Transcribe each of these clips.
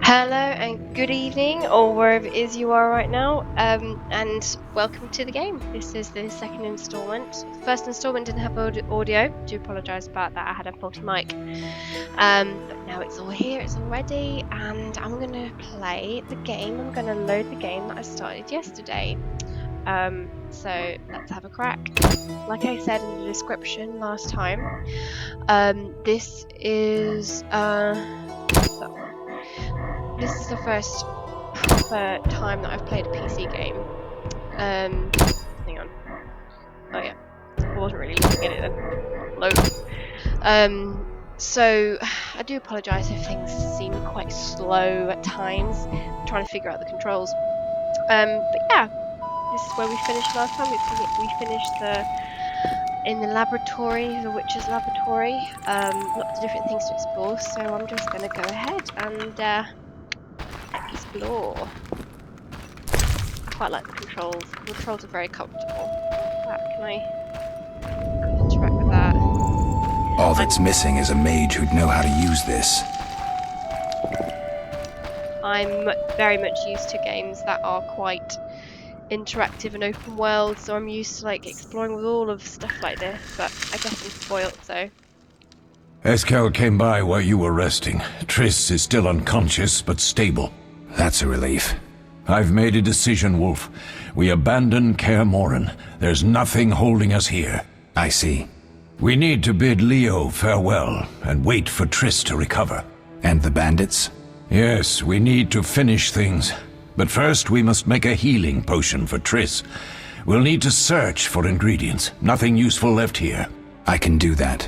Hello and good evening, or wherever it is you are right now, and welcome to the game. This is the second installment. The first installment didn't have audio. Do apologise about that. I had a faulty mic. But now it's all here. It's all ready, and I'm going to play the game. I'm going to load the game that I started yesterday. So let's have a crack. Like I said in the description last time, this is This is the first proper time that I've played a PC game. Hang on. Oh yeah, I wasn't really looking at it then. Load. So I do apologise if things seem quite slow at times. I'm trying to figure out the controls. But yeah, this is where we finished last time. We finished in the laboratory, the witch's laboratory. Lots of different things to explore. So I'm just gonna go ahead and explore. I quite like the controls. The controls are very comfortable. Can I interact with that? All that's missing is a mage who'd know how to use this. I'm very much used to games that are quite interactive and open world, so I'm used to like exploring with all of stuff like this, but I guess I'm spoiled, so. Eskel came by while you were resting. Triss is still unconscious, but stable. That's a relief. I've made a decision, Wolf. We abandon Kaer Morhen. There's nothing holding us here. I see. We need to bid Leo farewell and wait for Triss to recover. And the bandits? Yes, we need to finish things. But first we must make a healing potion for Triss. We'll need to search for ingredients. Nothing useful left here. I can do that.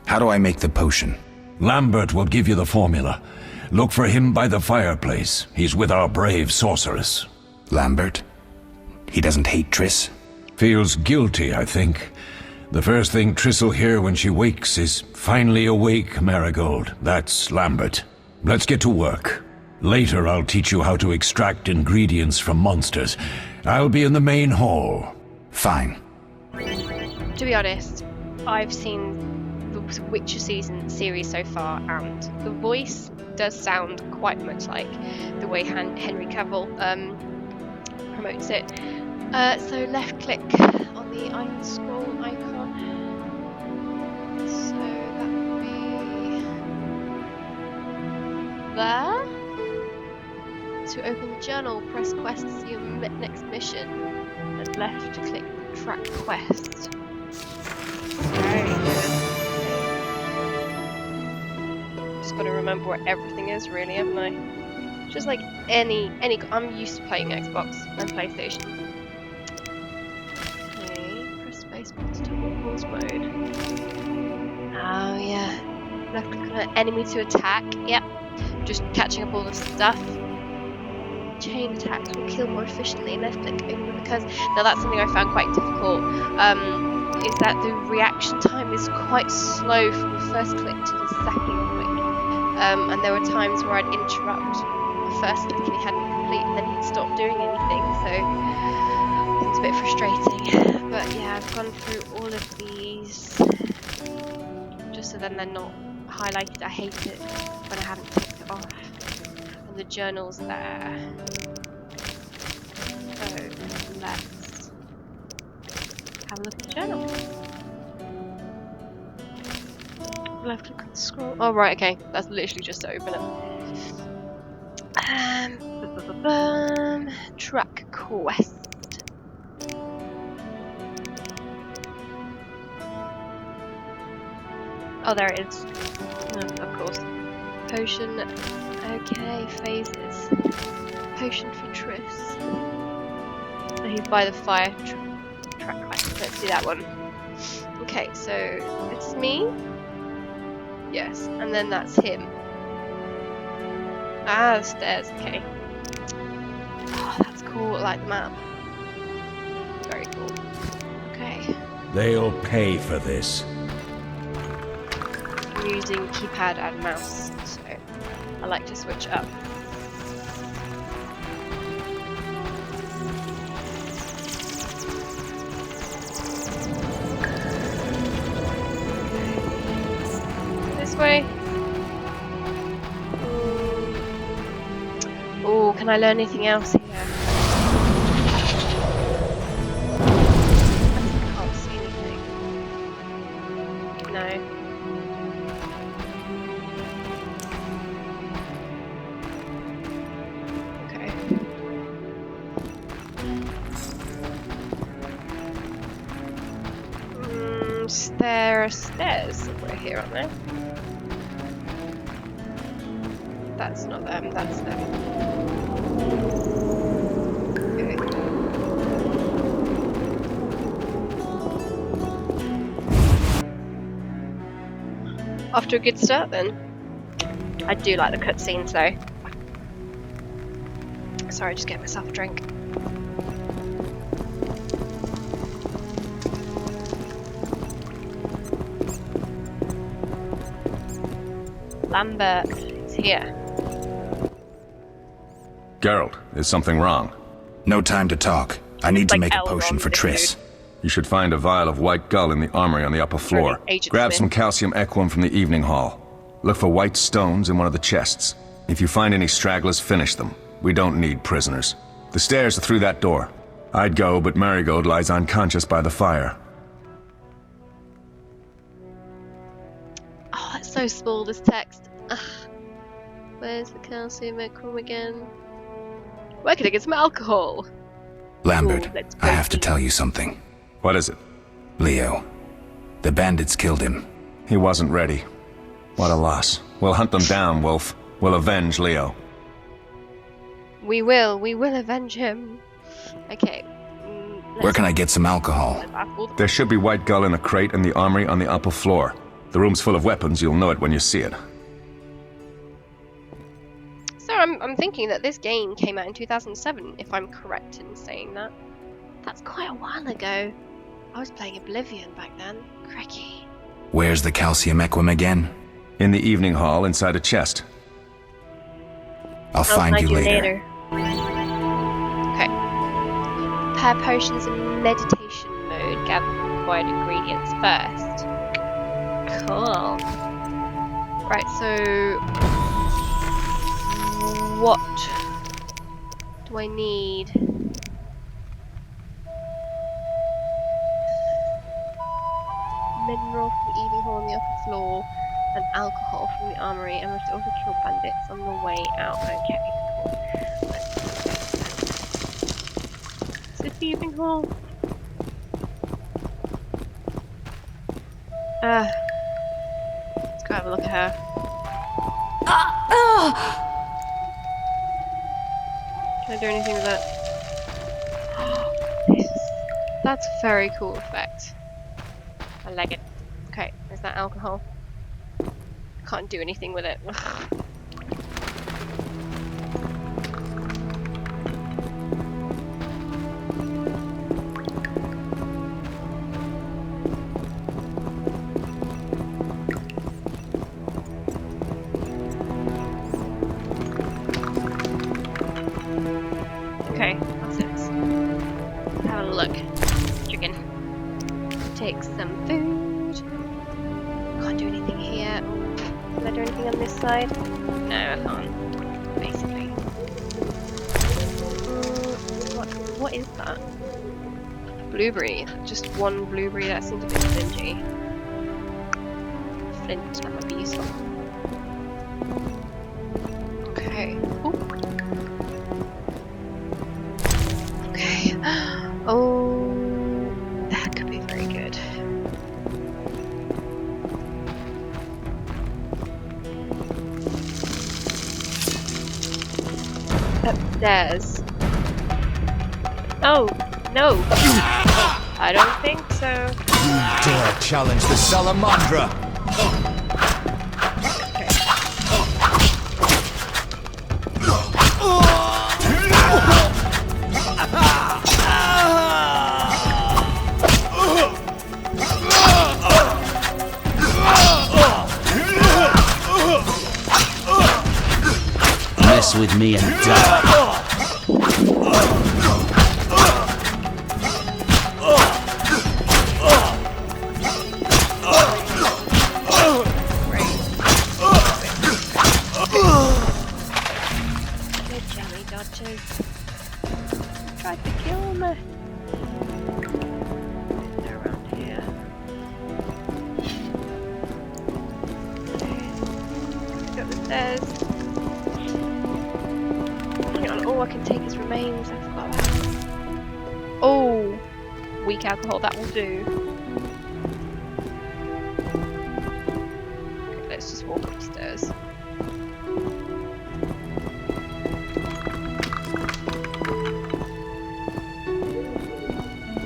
How do I make the potion? Lambert will give you the formula. Look for him by the fireplace. He's with our brave sorceress. Lambert? He doesn't hate Triss? Feels guilty, I think. The first thing Triss'll hear when she wakes is, "Finally awake, Marigold." That's Lambert. Let's get to work. Later I'll teach you how to extract ingredients from monsters. I'll be in the main hall. Fine. To be honest, I've seen the Witcher series so far, and the voice does sound quite much like the way Henry Cavill promotes it. So left click on the iron scroll icon. So that would be there. To open the journal, press quest to see your next mission, and left click track quest. Very good. Just gotta remember where everything is, really, haven't I? Just like any. I'm used to playing Xbox and PlayStation. Okay, press space to toggle pause mode. Oh yeah. Left click on an enemy to attack. Yep. Just catching up all the stuff. Chain attacks will kill more efficiently. Left click open the curse. Now that's something I found quite difficult. Is that the reaction time is quite slow from the first click to the second click. And there were times where I'd interrupt the first click and he hadn't complete, and then he'd stop doing anything. So it's a bit frustrating. But yeah, I've gone through all of these just so then they're not highlighted. I hate it when I haven't ticked it off. And the journal's there. So let's have a look at the journal. Left click on the scroll. Oh right, okay. That's literally just to open it. Track quest. Oh, there it is. Of course. Potion. Okay, phases. Potion for Triss. So he's by the fire track quest. Let's do that one. Okay, so it's me. Yes, and then that's him. Ah, the stairs. Okay. Oh, that's cool. I like the map. Very cool. Okay. They'll pay for this. I'm using keypad and mouse, so I like to switch up. Okay. This way. Can I learn anything else here? I can't see anything. No. Okay. There are stairs somewhere here, aren't there? That's not them, that's them. Okay. Off to a good start then. I do like the cutscenes though. Sorry, just get myself a drink. Lambert is here. Geralt, is something wrong? No time to talk. I need to Like make a Elrond, potion for this Triss. You should find a vial of white gull in the armory on the upper floor. Agent Grab Smith. some calcium equum from the evening hall. Look for white stones in one of the chests. If you find any stragglers, finish them. We don't need prisoners. The stairs are through that door. I'd go, but Marigold lies unconscious by the fire. Oh, that's so small, this text. Ugh. Where's the calcium equum again? Where can I get some alcohol? Lambert, Ooh, let's I go have to deep. tell you something. What is it? Leo, the bandits killed him. He wasn't ready. What a loss. We'll hunt them down, Wolf. We'll avenge Leo. We will avenge him. Okay. Where can I get some alcohol? There should be white gull in a crate in the armory on the upper floor. The room's full of weapons. You'll know it when you see it. So I'm thinking that this game came out in 2007, if I'm correct in saying that. That's quite a while ago. I was playing Oblivion back then. Cracky. Where's the calcium equum again? In the evening hall, inside a chest. I'll find you later. Okay. Prepare potions in meditation mode. Gather the required ingredients first. Cool. Right, so what do I need? Mineral from the evening hall on the upper floor, and alcohol from the armory, and must also kill bandits on the way out. Okay, cool. Is this the evening hall? Let's go have a look at her. Can I do anything with that? That's a very cool effect. I like it. Okay, is that alcohol? Can't do anything with it. Okay, what's this? Let's have a look. Chicken. Take some food. Can't do anything here. Can I do anything on this side? No, I can't. Basically. What is that? Blueberry. Just one blueberry. That seems a bit stingy. Flint. That might be useful. Okay. Ooh. Okay. Oh, that could be very good. Upstairs. Oh, no. I don't think so. Dare challenge the Salamandra! Okay. Mess with me and die. Good jelly dot. creatures. Tried to kill me. They're around here. Go up the stairs. Hang on, all I can take is remains. I forgot that. Oh! Weak alcohol, that will do. Okay, let's just walk up the stairs.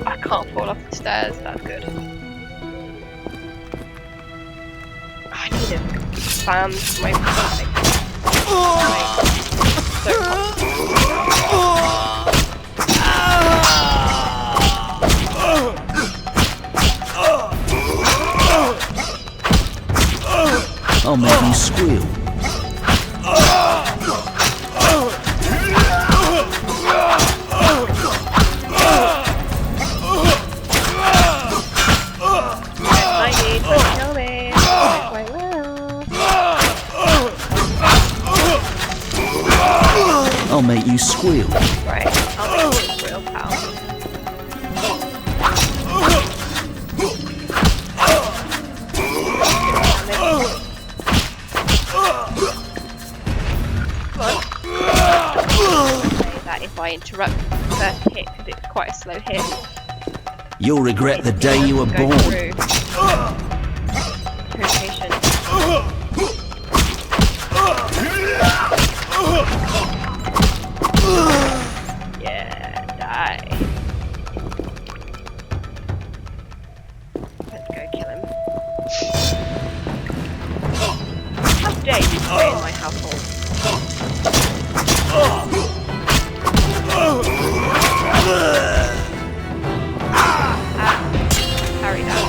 I can't fall off the stairs, that's good. I need a fan for my stomach. So hot. I'll make you squeal. I need to kill me. Quite well. I'll make you squeal. Right, I'll make you squeal, pal. That if I interrupt the first hit, because it's quite a slow hit. You'll regret the day you were Go born. through. Rotation. Yeah, die. Let's go kill him. How dare you stay in my household? Parry that.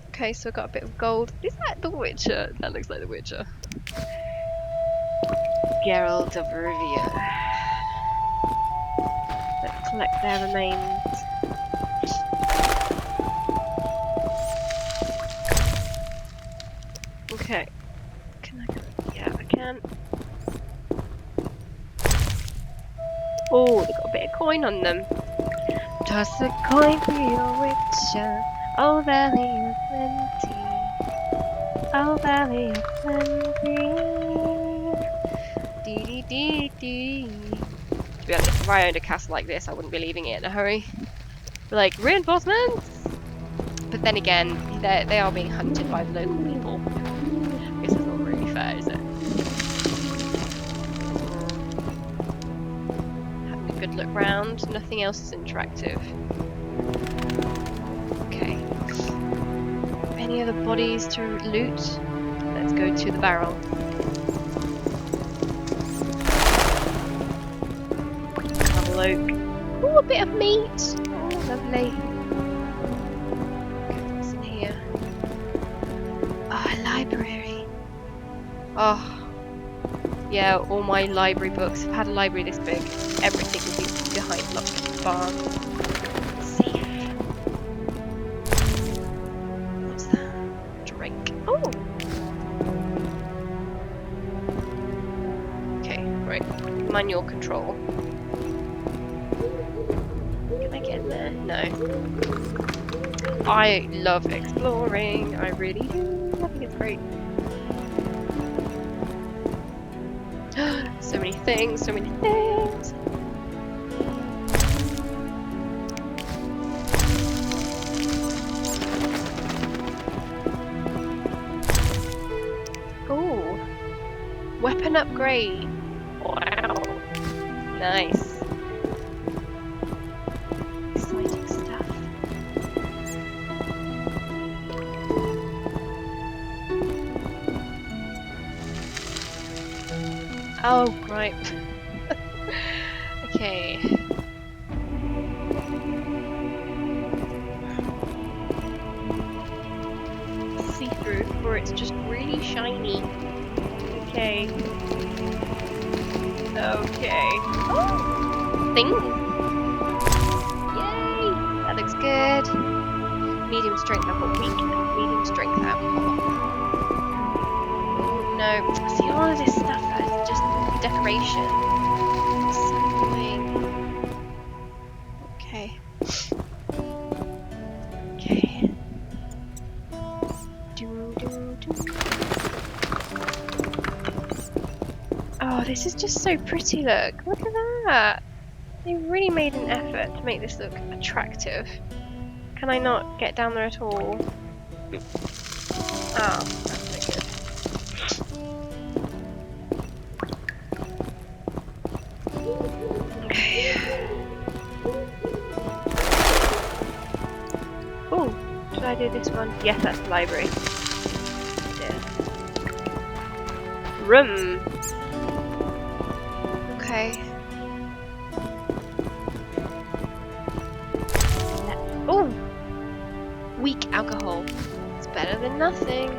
Okay, so I got a bit of gold. Is that the Witcher? That looks like the Witcher. Geralt of Rivia. Let's collect their remains. Okay. Can I go? Yeah, I can. Oh, they've got a bit of coin on them. Toss a coin for your Witcher. Oh, Valley of Plenty. Oh, Valley of Plenty. Dee dee dee dee. To be honest, if I owned a castle like this, I wouldn't be leaving it in a hurry. Be like, reinforcements! But then again, they are being hunted by the local people. I guess that's not really fair, is it? Having a good look round. Nothing else is interactive. Okay. Any other bodies to loot? Let's go to the barrel. Have a look. Ooh, a bit of meat! Oh, lovely. Okay, what's in here? Oh, a library. Oh. Yeah, all my library books. I've had a library this big. Everything will be behind locked bars. Safe. What's that? Drink. Oh! Okay, right. Manual control. Can I get in there? No. I love exploring. I really do. I think it's great. So many things, so many things. Ooh. Weapon upgrade. Wow. Nice. Exciting stuff. Oh, right. Okay. See-through, or it's just really shiny. Okay. Okay. Oh! Thing! Yay! That looks good. Medium strength, I've got weak and medium strength alcohol. Oh no. See, all of this stuff that is just decoration. It's so annoying. Okay. Okay. Oh, this is just so pretty, look. Look at that. They really made an effort to make this look attractive. Can I not get down there at all? Oh, that's no good. Okay. Oh, should I do this one? Yes, that's the library. Yeah. Room. Okay. Oh! Weak alcohol. It's better than nothing. I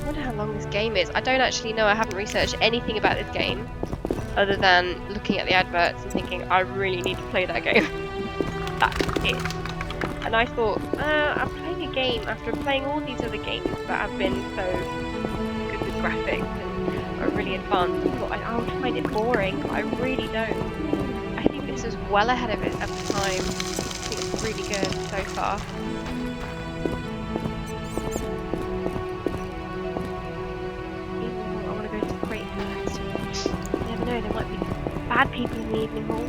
wonder how long this game is. I don't actually know. I haven't researched anything about this game other than looking at the adverts and thinking, I really need to play that game. That's it. And I thought, I'm playing a game after playing all these other games that have been so good with graphics and are really advanced. I thought I would find it boring, but I really don't. I think this is well ahead of it at the time. I think it's really good so far. I want to go to the crate first. You never know, there might be bad people in the evening hall.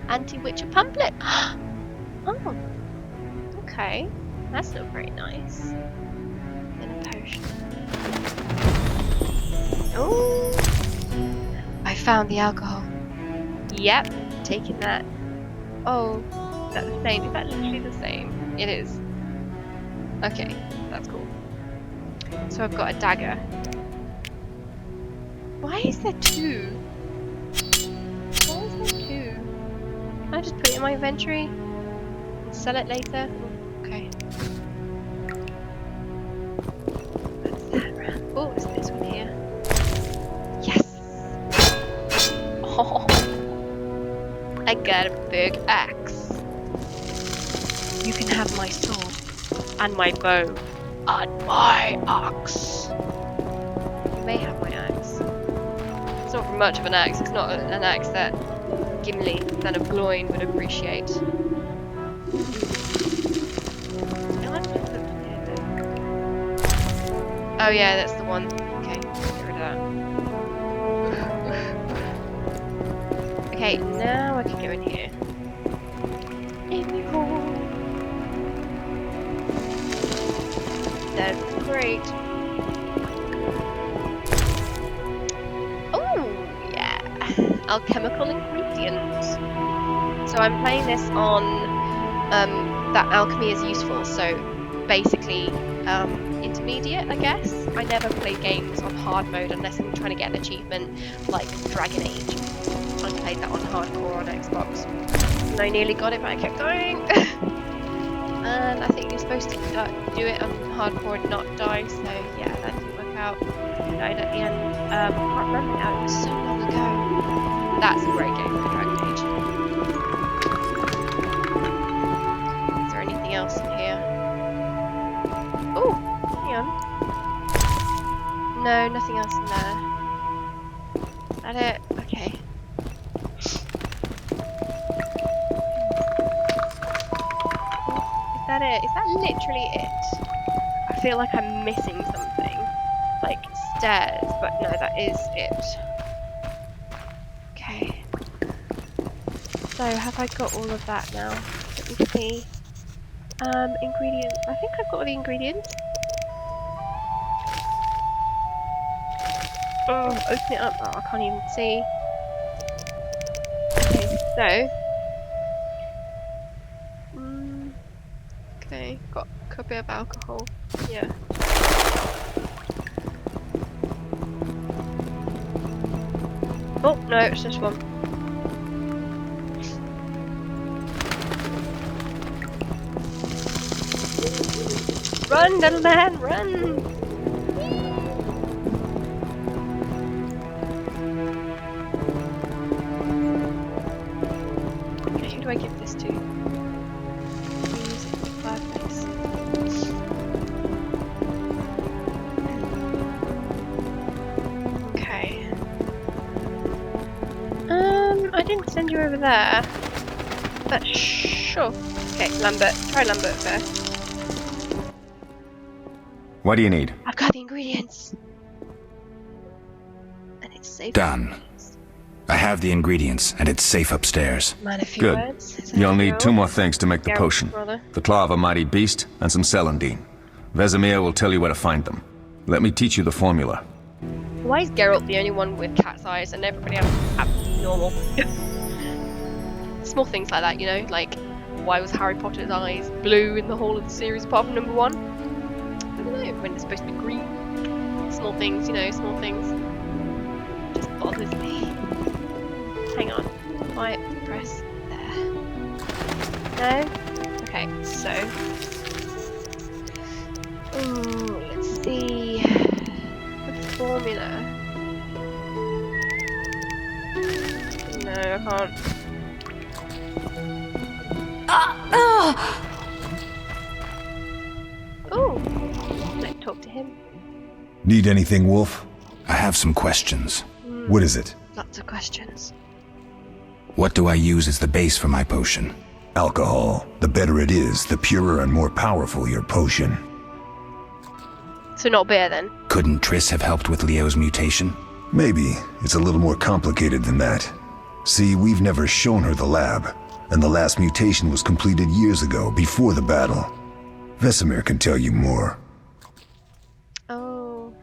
Anti-Witcher pamphlet. Oh, okay. That's not very nice. And a potion. Oh, I found the alcohol. Yep, taking that. Oh, is that the same? Is that literally the same? It is. Okay, that's cool. So I've got a dagger. Why is there two? Why is there two? Can I just put it in my inventory and sell it later? Okay. What's that around? Oh, it's this one here. Yes! Oh, I got a big axe. You can have my sword and my bow and my axe. You may have my axe. It's not much of an axe. It's not an axe that Gimli, son of Gloin, would appreciate. Oh yeah, that's the one. Okay, get rid of that. Okay, now I can go in here. In the hall. That's great. Oh yeah, alchemical ingredients. So I'm playing this on that alchemy is useful. So basically intermediate, I guess. I never play games on hard mode unless I'm trying to get an achievement like Dragon Age. I played that on hardcore on Xbox. And I nearly got it, but I kept going. And I think you're supposed to do it on hardcore and not die, so yeah, that didn't work out. I died at the end. I can't remember now, it was so long ago. That's a great game for Dragon Age. Is there anything else in here? Oh, hang on. No, nothing else in there. Is that it? Okay. Is that it? Is that literally it? I feel like I'm missing something. Like stairs, but no, that is it. Okay. So, have I got all of that now? Let me see. Ingredients. I think I've got all the ingredients. Oh, open it up. Oh, I can't even see. Okay, so. Okay, got a bit of alcohol. Yeah. Oh, no, it's just one. Run, little man, run! Okay, who do I give this to? Use it for the fireplace. Okay. I didn't send you over there. But sure. Okay, Lambert. Try Lambert first. What do you need? I've got the ingredients. And it's safe. Done. I have the ingredients, and it's safe upstairs. Man, a few Good. words. Is that You'll a need girl? 2 more things to make the Geralt, potion. brother. The claw of a mighty beast and some celandine. Vesemir will tell you where to find them. Let me teach you the formula. Why is Geralt the only one with cat's eyes and everybody else abnormal? Small things like that, you know? Like, why was Harry Potter's eyes blue in the whole of the series apart from number 1? I don't know, when it's supposed to be green. Small things, you know, small things. Just bothers me. Hang on. Why press there? No? Okay, so. Ooh, let's see. The formula. No, I can't. Oh, let's talk to him. Need anything, Wolf? I have some questions. What is it? Lots of questions. What do I use as the base for my potion? Alcohol. The better it is, the purer and more powerful your potion. So not beer then. Couldn't Triss have helped with Leo's mutation? Maybe. It's a little more complicated than that. See, we've never shown her the lab, and the last mutation was completed years ago, before the battle. Vesemir can tell you more. Oh.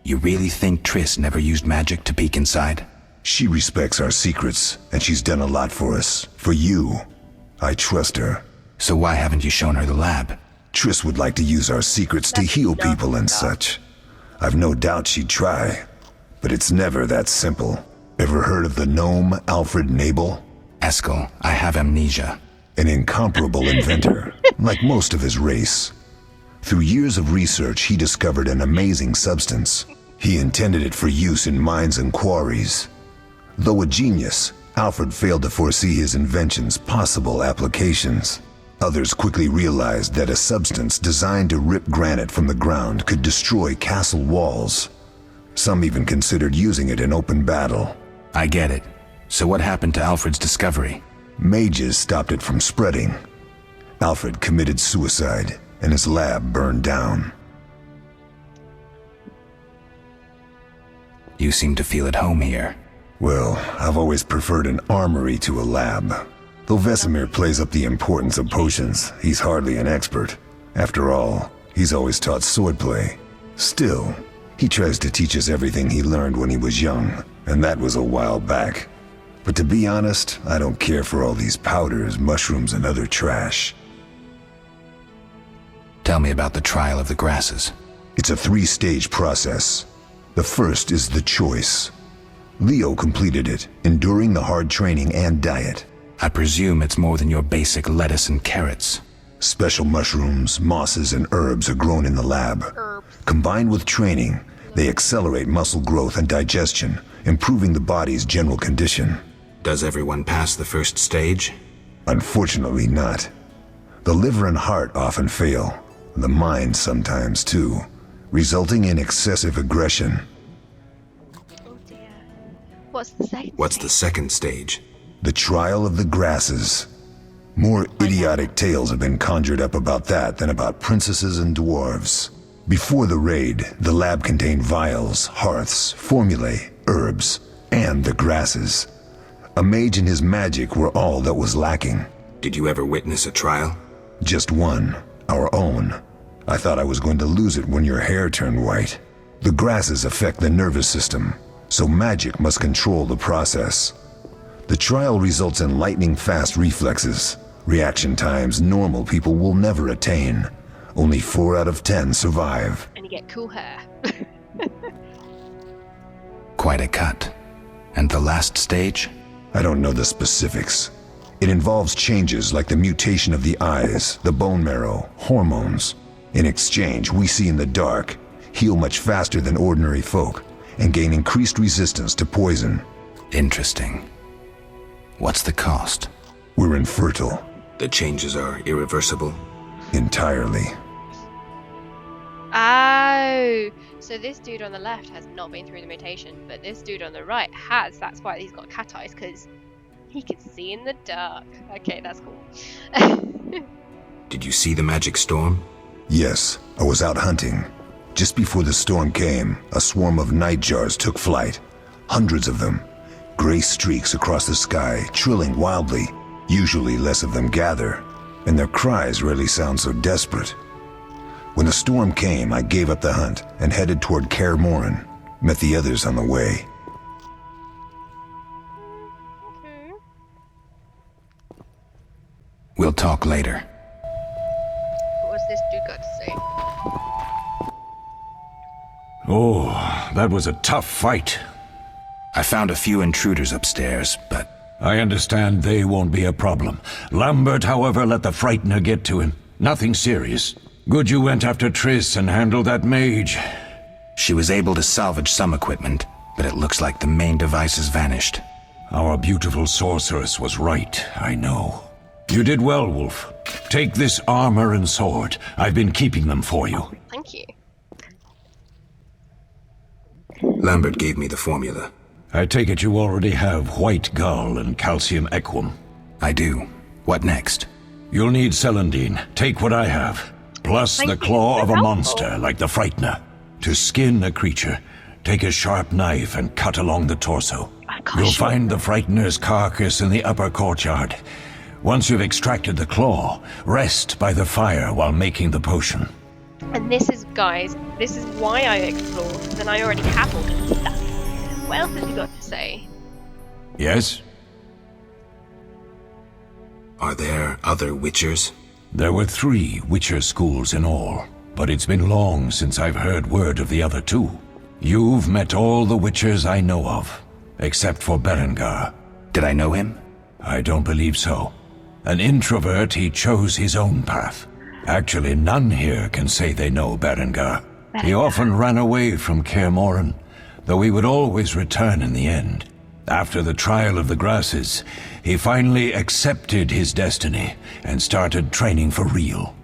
You really think Triss never used magic to peek inside? She respects our secrets, and she's done a lot for us. For you. I trust her. So why haven't you shown her the lab? Triss would like to use our secrets to heal people and such. I've no doubt she'd try, but it's never that simple. Ever heard of the gnome Alfred Nabel? Eskel, I have amnesia. An incomparable inventor, like most of his race. Through years of research, he discovered an amazing substance. He intended it for use in mines and quarries. Though a genius, Alfred failed to foresee his invention's possible applications. Others quickly realized that a substance designed to rip granite from the ground could destroy castle walls. Some even considered using it in open battle. I get it. So what happened to Alfred's discovery? Mages stopped it from spreading. Alfred committed suicide, and his lab burned down. You seem to feel at home here. Well, I've always preferred an armory to a lab. Though Vesemir plays up the importance of potions, he's hardly an expert. After all, he's always taught swordplay. Still, he tries to teach us everything he learned when he was young, and that was a while back. But to be honest, I don't care for all these powders, mushrooms, and other trash. Tell me about the trial of the grasses. It's a 3-stage process. The first is the choice. Leo completed it, enduring the hard training and diet. I presume it's more than your basic lettuce and carrots. Special mushrooms, mosses, and herbs are grown in the lab. Combined with training, they accelerate muscle growth and digestion, improving the body's general condition. Does everyone pass the first stage? Unfortunately not. The liver and heart often fail, the mind sometimes too, resulting in excessive aggression. Oh dear. What's the second? What's the second stage? The trial of the grasses. More idiotic tales have been conjured up about that than about princesses and dwarves. Before the raid, the lab contained vials, hearths, formulae, herbs, and the grasses. A mage and his magic were all that was lacking. Did you ever witness a trial? Just one, our own. I thought I was going to lose it when your hair turned white. The grasses affect the nervous system, so magic must control the process. The trial results in lightning-fast reflexes, reaction times normal people will never attain. Only 4 out of 10 survive. And you get cool hair. Quite a cut. And the last stage? I don't know the specifics. It involves changes like the mutation of the eyes, the bone marrow, hormones. In exchange, we see in the dark, heal much faster than ordinary folk, and gain increased resistance to poison. Interesting. What's the cost? We're infertile. The changes are irreversible? Entirely. Oh, so this dude on the left has not been through the mutation, but this dude on the right has. That's why he's got cat eyes, because he can see in the dark. Okay, that's cool. Did you see the magic storm? Yes, I was out hunting. Just before the storm came, a swarm of nightjars took flight. Hundreds of them. Gray streaks across the sky, trilling wildly. Usually less of them gather, and their cries rarely sound so desperate. When the storm came, I gave up the hunt and headed toward Kaer Morhen. Met the others on the way. Okay. We'll talk later. What's this dude got to say? Oh, that was a tough fight. I found a few intruders upstairs, but I understand they won't be a problem. Lambert, however, let the Frightener get to him. Nothing serious. Good you went after Triss and handled that mage. she was able to salvage some equipment, but it looks like the main device has vanished. Our beautiful sorceress was right, I know. You did well, Wolf. Take this armor and sword. I've been keeping them for you. Thank you. Lambert gave me the formula. I take it you already have white gull and calcium equum. I do. What next? You'll need celandine. Take what I have. Plus Thank the you. claw of a That's monster helpful. like the Frightener. To skin a creature, take a sharp knife and cut along the torso. I can't You'll shoot find them. the Frightener's carcass in the upper courtyard. Once you've extracted the claw, rest by the fire while making the potion. And this is, guys, this is why I explore, because then I already have all this stuff. What else has he got to say? Yes? Are there other witchers? There were 3 Witcher schools in all, but it's been long since I've heard word of the other 2. You've met all the Witchers I know of, except for Berengar. Did I know him? I don't believe so. An introvert, he chose his own path. Actually, none here can say they know Berengar. He often ran away from Kaer Morhen, though he would always return in the end. After the trial of the grasses, he finally accepted his destiny and started training for real.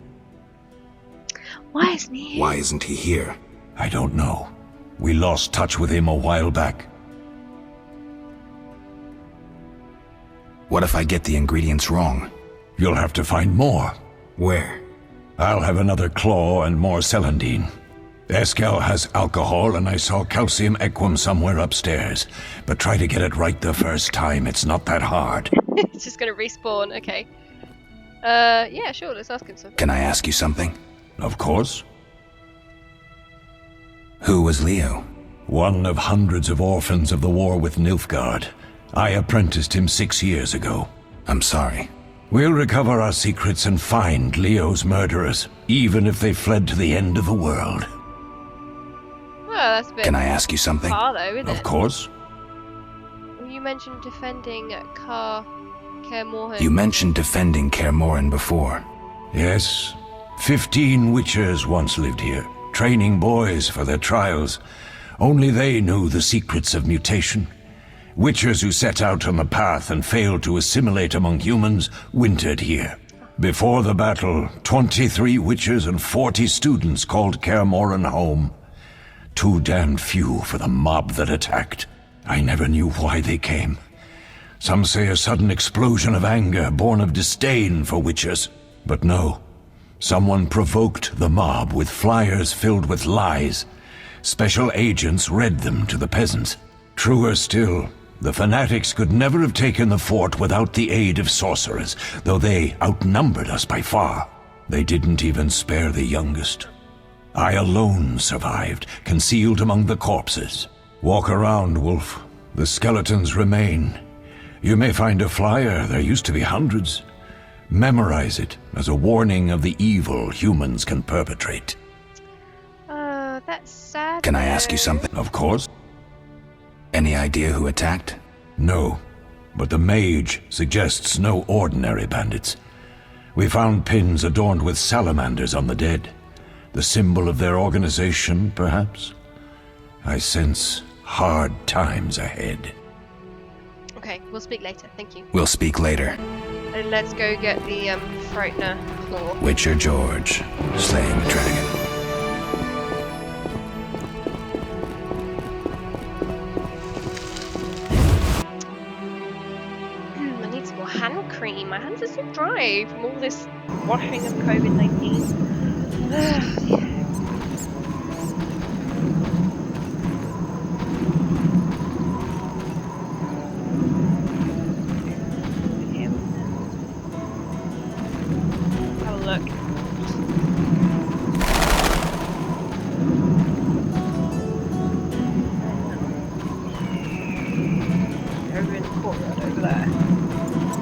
Why isn't he? Why isn't he here? I don't know. We lost touch with him a while back. What if I get the ingredients wrong? You'll have to find more. Where? I'll have another claw and more celandine. Eskel has alcohol, and I saw calcium equum somewhere upstairs. But try to get it right the first time. It's not that hard. It's just gonna respawn, okay. Yeah, sure, let's ask him something. Can I ask you something? Of course. Who was Leo? One of hundreds of orphans of the war with Nilfgaard. I apprenticed him 6 years ago. I'm sorry. We'll recover our secrets and find Leo's murderers, even if they fled to the end of the world. Well, that's a bit Can I ask you something? far though, isn't Of it? course. You mentioned defending Kaer Morhen. You mentioned defending Kaer Morhen before. Yes. 15 Witchers once lived here, training boys for their trials. Only they knew the secrets of mutation. Witchers who set out on the path and failed to assimilate among humans wintered here. Before the battle, 23 Witchers and 40 students called Kaer Morhen home. Too damned few for the mob that attacked. I never knew why they came. Some say a sudden explosion of anger born of disdain for Witchers. But no. Someone provoked the mob with flyers filled with lies. Special agents read them to the peasants. Truer still, the fanatics could never have taken the fort without the aid of sorcerers, though they outnumbered us by far. They didn't even spare the youngest. I alone survived, concealed among the corpses. Walk around, Wolf. The skeletons remain. You may find a flyer, there used to be hundreds. Memorize it as a warning of the evil humans can perpetrate. That's sad. Can I ask you something? Of course. Any idea who attacked? No, but the mage suggests no ordinary bandits. We found pins adorned with salamanders on the dead. The symbol of their organization, perhaps? I sense hard times ahead. Okay, we'll speak later. Thank you. We'll speak later. And let's go get the Frightener claw. Witcher George, slaying the dragon. I need some more hand cream. My hands are so dry from all this washing of COVID-19.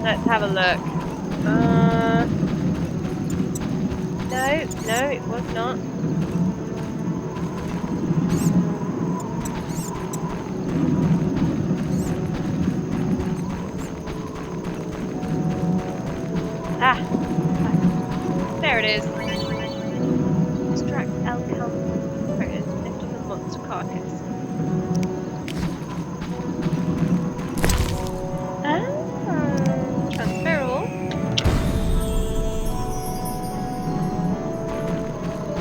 Let's have a look. No, it was not. Ah, there it is. Extract alcohol component left on the monster carcass. Transfer all.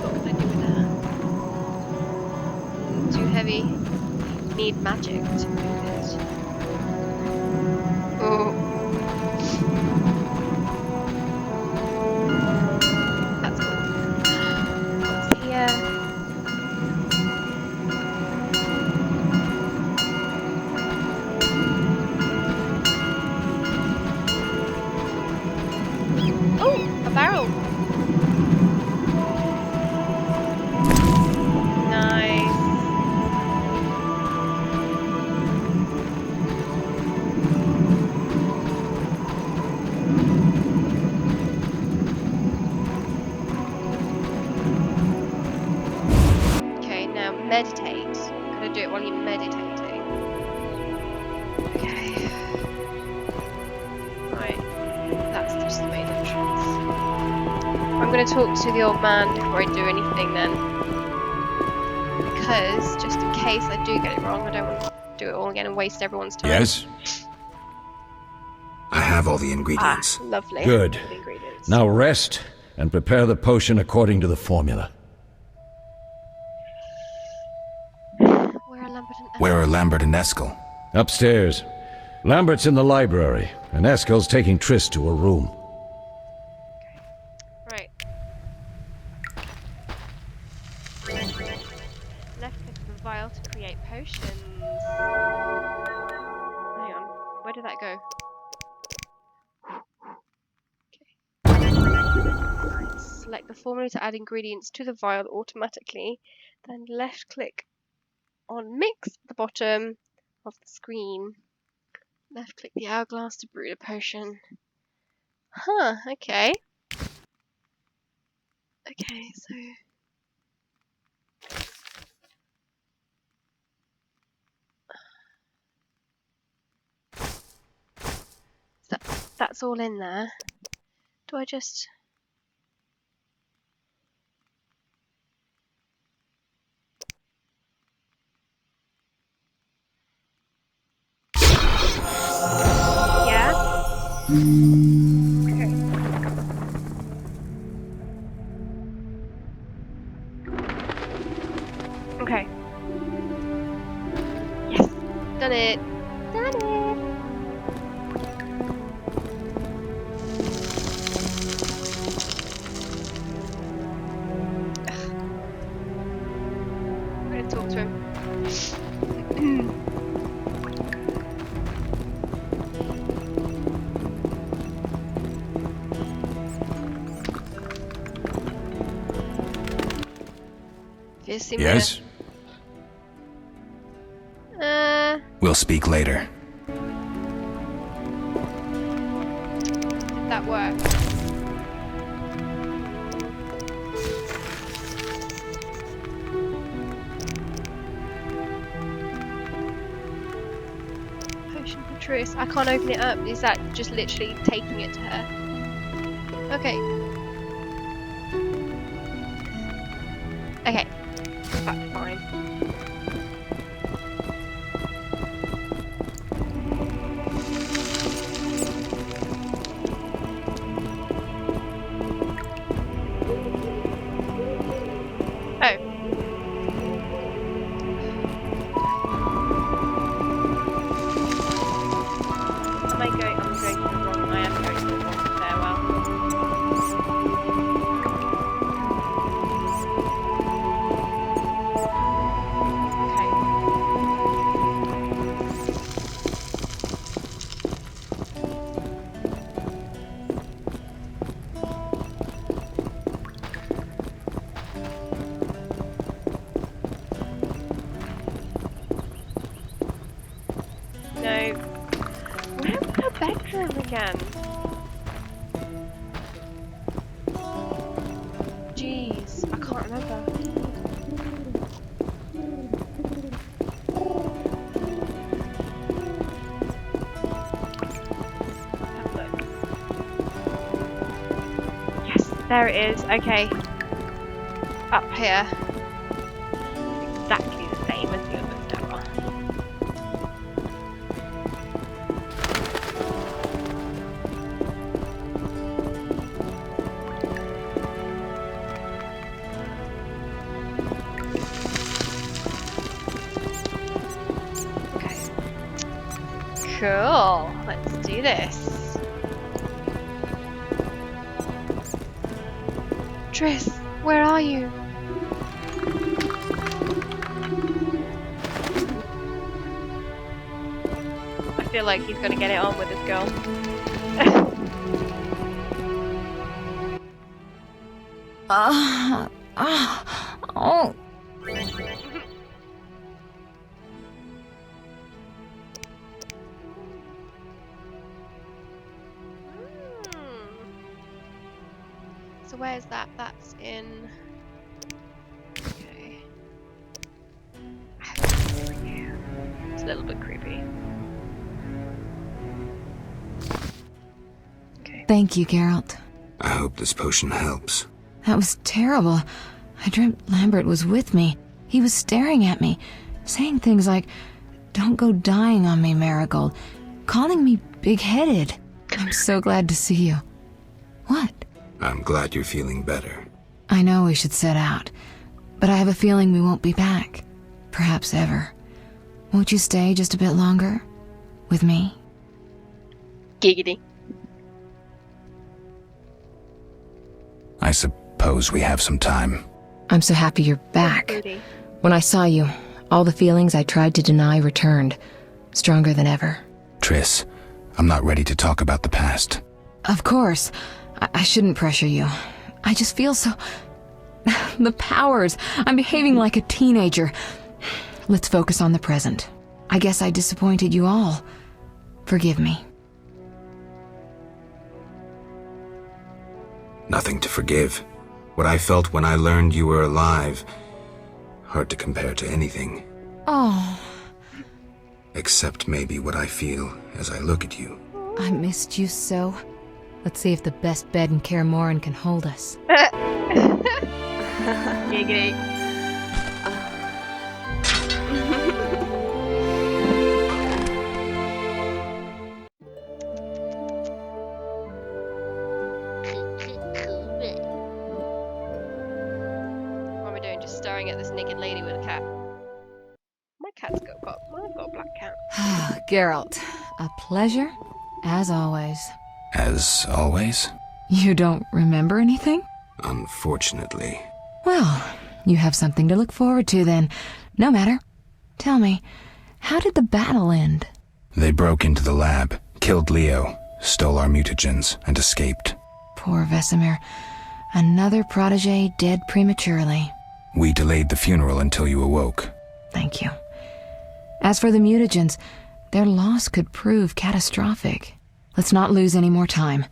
What can I do with that? Too heavy. Need magic to move it. Oh. That's cool. What's here? Oh, a barrel. Nice. Okay, now meditate. Gotta do it while you're meditating. Okay. Right. That's just the main entrance. I'm going to talk to the old man before I do anything then. Because, just in case I do get it wrong, I don't want to do it all again and waste everyone's time. Yes? I have all the ingredients. Ah, lovely. Good. The ingredients. Now rest and prepare the potion according to the formula. Where are Lambert and Where are Lambert and Eskel? Upstairs. Lambert's in the library, and Eskel's taking Triss to her room. Right. Left click the vial to create potions. Hang on. Where did that go? Okay. Select the formula to add ingredients to the vial automatically. Then left click on mix at the bottom of the screen. Left click the hourglass to brew the potion. Huh, okay. Okay, so that's all in there. Do I just yeah? Okay. Yes. Done it. Done it. I'm gonna talk to him. Yes? We'll speak later. Did that work? Potion for Triss. I can't open it up. Is that just literally taking it to her? Okay. Okay. That's fine. I'm going to the wrong. I am going to the wrong stairwell. No. Where was her bedroom again? Jeez, I can't remember. Have a look. Yes, there it is. Okay. Up here. Exactly the same as the other stairwell. Cool, let's do this. Triss, where are you? I feel like he's gonna get it on with this girl. Oh. So where's that? That's in... Okay. It's a little bit creepy. Okay. Thank you, Geralt. I hope this potion helps. That was terrible. I dreamt Lambert was with me. He was staring at me, saying things like, "Don't go dying on me, Marigold," calling me big-headed. I'm so glad to see you. What? I'm glad you're feeling better. I know we should set out, but I have a feeling we won't be back. Perhaps ever. Won't you stay just a bit longer? With me? Giggity. I suppose we have some time. I'm so happy you're back. Booty. When I saw you, all the feelings I tried to deny returned, stronger than ever. Triss, I'm not ready to talk about the past. Of course. I shouldn't pressure you. I just feel so... The powers. I'm behaving like a teenager. Let's focus on the present. I guess I disappointed you all. Forgive me. Nothing to forgive. What I felt when I learned you were alive, hard to compare to anything. Oh, Except maybe what I feel as I look at you. I missed you so. Let's see if the best bed in Kaer Morhen can hold us. Giggity. What am I doing? Just staring at this naked lady with a cat. I've got a black cat. Geralt, a pleasure, as always. As always? You don't remember anything? Unfortunately. Well, you have something to look forward to then. No matter. Tell me, how did the battle end? They broke into the lab, killed Leo, stole our mutagens, and escaped. Poor Vesemir. Another protege dead prematurely. We delayed the funeral until you awoke. Thank you. As for the mutagens, their loss could prove catastrophic. Let's not lose any more time.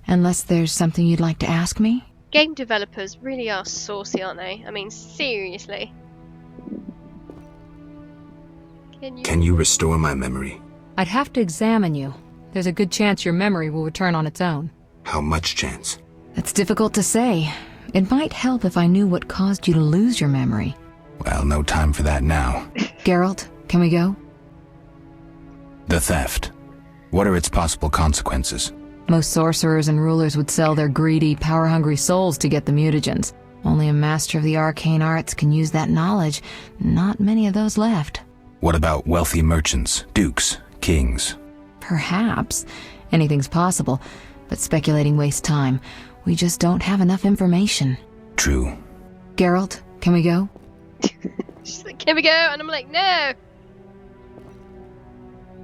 Unless there's something you'd like to ask me? Game developers really are saucy, aren't they? I mean, seriously. Can you restore my memory? I'd have to examine you. There's a good chance your memory will return on its own. How much chance? That's difficult to say. It might help if I knew what caused you to lose your memory. Well, no time for that now. Geralt, can we go? The theft. What are its possible consequences? Most sorcerers and rulers would sell their greedy, power-hungry souls to get the mutagens. Only a master of the arcane arts can use that knowledge. Not many of those left. What about wealthy merchants, dukes, kings? Perhaps. Anything's possible, but speculating wastes time. We just don't have enough information. True. Geralt, can we go? She's like, can we go? And I'm like, no.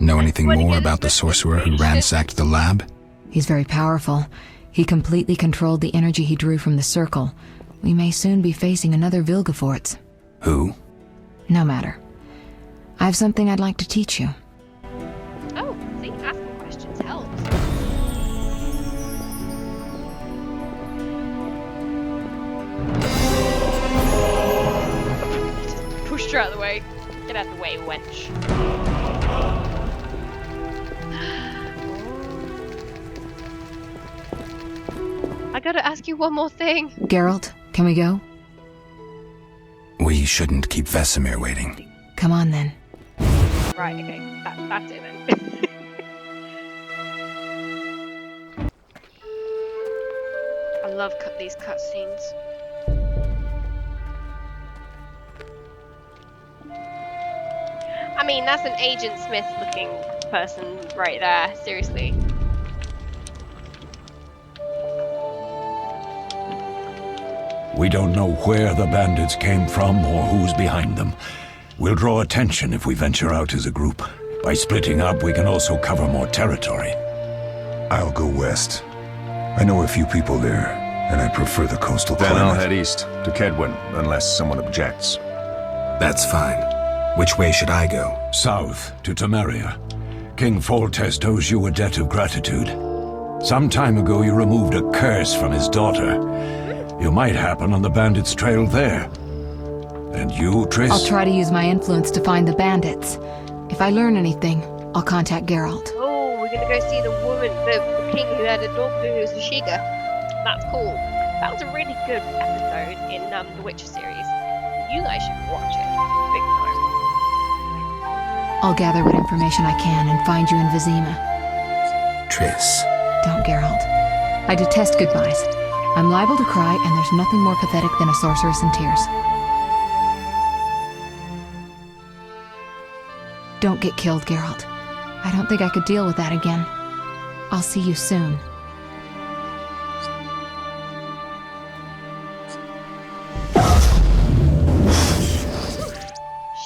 Know anything more about the sorcerer who ransacked the lab? He's very powerful. He completely controlled the energy he drew from the circle. We may soon be facing another Vilgefortz. Who? No matter. I have something I'd like to teach you. Oh, see, asking questions helps. Just pushed her out of the way. Get out of the way, wench. I gotta ask you one more thing. Geralt, can we go? We shouldn't keep Vesemir waiting. Come on then. Right, okay, that's it then. I love these cutscenes. I mean, that's an Agent Smith looking person right there, seriously. We don't know where the bandits came from or who's behind them. We'll draw attention if we venture out as a group. By splitting up, we can also cover more territory. I'll go west. I know a few people there, and I prefer the coastal Then climate. I'll head east, to Kedwin, unless someone objects. That's fine. Which way should I go? South, to Temeria. King Foltest owes you a debt of gratitude. Some time ago you removed a curse from his daughter. You might happen on the bandits' trail there. And you, Triss? I'll try to use my influence to find the bandits. If I learn anything, I'll contact Geralt. Oh, we're gonna go see the woman, the king who had a daughter who was a Shiga. That's cool. That was a really good episode in the Witcher series. You guys should watch it. Big time. I'll gather what information I can and find you in Vizima. Triss. Don't, Geralt. I detest goodbyes. I'm liable to cry, and there's nothing more pathetic than a sorceress in tears. Don't get killed, Geralt. I don't think I could deal with that again. I'll see you soon.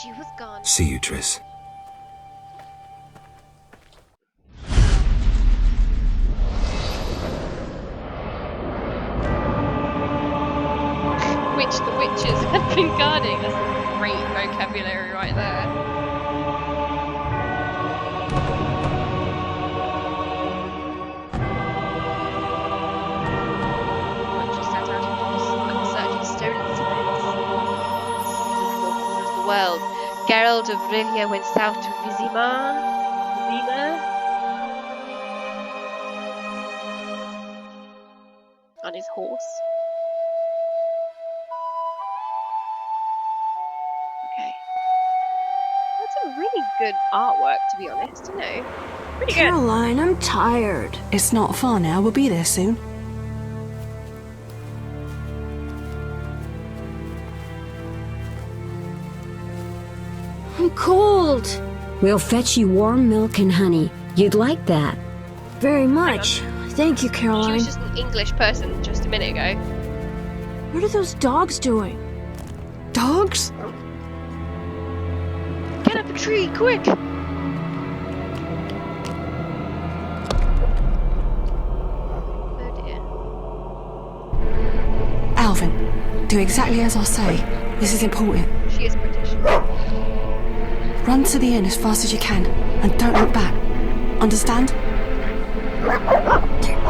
She was gone. See you, Triss. Which the witches have been guarding. That's some great vocabulary right there. Witches set out in search of stolen secrets in the four corners of the world. Geralt of Rivia went south to Vizima. On his horse. Okay. That's a really good artwork, to be honest, you know. Pretty good. Caroline, I'm tired. It's not far now. We'll be there soon. I'm cold. We'll fetch you warm milk and honey. You'd like that. Very much. Thank you, She Caroline. was just an English person just a minute ago. What are those dogs doing? Dogs? Get up a tree, quick! Oh dear. Alvin, do exactly as I say. This is important. She is British. Run to the inn as fast as you can, and don't look back. Understand?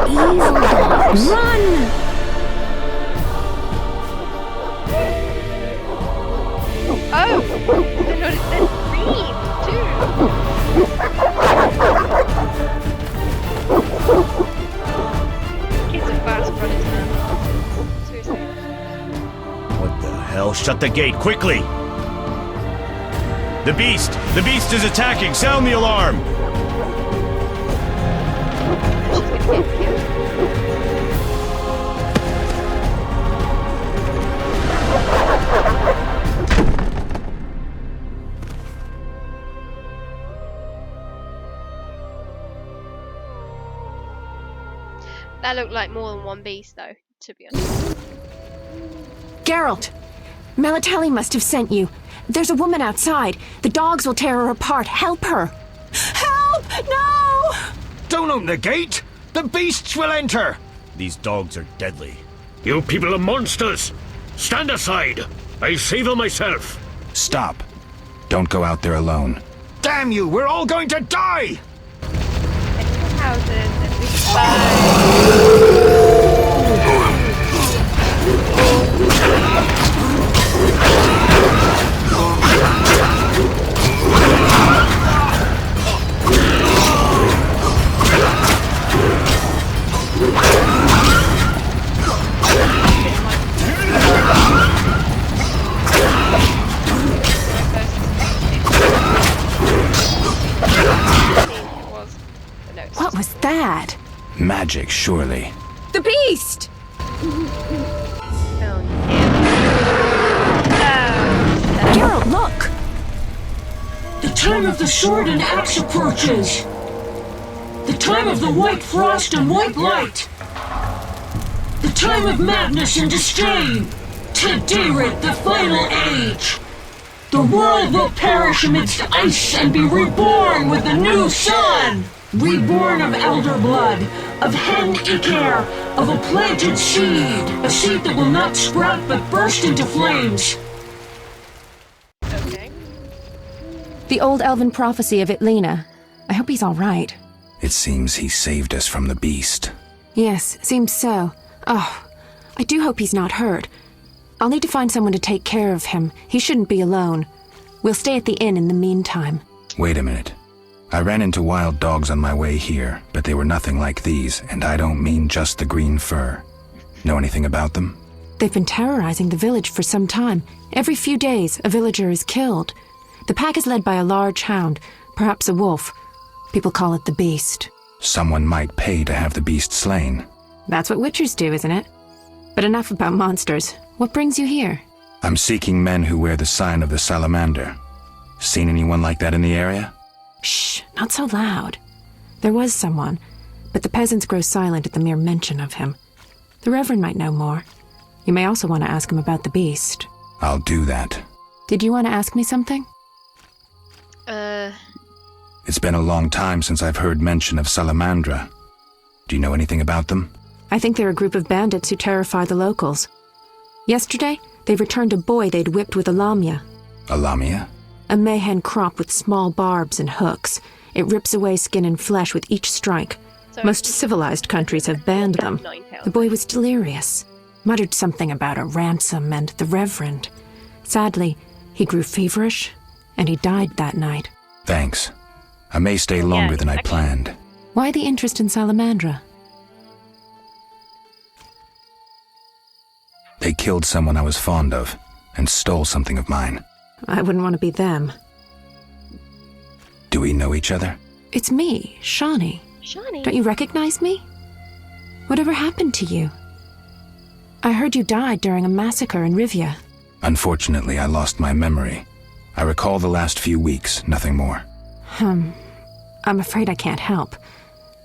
Evil dogs. Run! Oh! I noticed there's green, too! Kids are fast runners now. Seriously. Margot, shut the gate, quickly! The beast! The beast is attacking! Sound the alarm! That looked like more than one beast, though, to be honest. Geralt! Melatelli must have sent you. There's a woman outside. The dogs will tear her apart. Help her! Help! No! Don't open the gate! The beasts will enter! These dogs are deadly. You people are monsters! Stand aside! I'll save her myself! Stop. Don't go out there alone. Damn you! We're all going to die! Houses and big What was that? Magic, surely. The beast! Geralt, look! The time of the sword and axe approaches. The time of the white frost and white light. The time of madness and disdain. Tedirat, the final age. The world will perish amidst ice and be reborn with the new sun. Reborn of elder blood, of hen Icair, of a planted seed. A seed that will not sprout but burst into flames. Okay. The old elven prophecy of Itlena. I hope he's all right. It seems he saved us from the beast. Yes, seems so. Oh, I do hope he's not hurt. I'll need to find someone to take care of him. He shouldn't be alone. We'll stay at the inn in the meantime. Wait a minute. I ran into wild dogs on my way here, but they were nothing like these, and I don't mean just the green fur. Know anything about them? They've been terrorizing the village for some time. Every few days, a villager is killed. The pack is led by a large hound, perhaps a wolf. People call it the beast. Someone might pay to have the beast slain. That's what witchers do, isn't it? But enough about monsters. What brings you here? I'm seeking men who wear the sign of the salamander. Seen anyone like that in the area? Shh, not so loud. There was someone, but the peasants grow silent at the mere mention of him. The Reverend might know more. You may also want to ask him about the beast. I'll do that. Did you want to ask me something? It's been a long time since I've heard mention of Salamandra. Do you know anything about them? I think they're a group of bandits who terrify the locals. Yesterday, they returned a boy they'd whipped with a lamia. A lamia? A mayhen crop with small barbs and hooks. It rips away skin and flesh with each strike. Most civilized countries have banned them. The boy was delirious. Muttered something about a ransom and the Reverend. Sadly, he grew feverish, and he died that night. Thanks. I may stay longer than I planned. Why the interest in Salamandra? They killed someone I was fond of, and stole something of mine. I wouldn't want to be them. Do we know each other? It's me, Shawnee. Shawnee? Don't you recognize me? Whatever happened to you? I heard you died during a massacre in Rivia. Unfortunately, I lost my memory. I recall the last few weeks, nothing more. I'm afraid I can't help.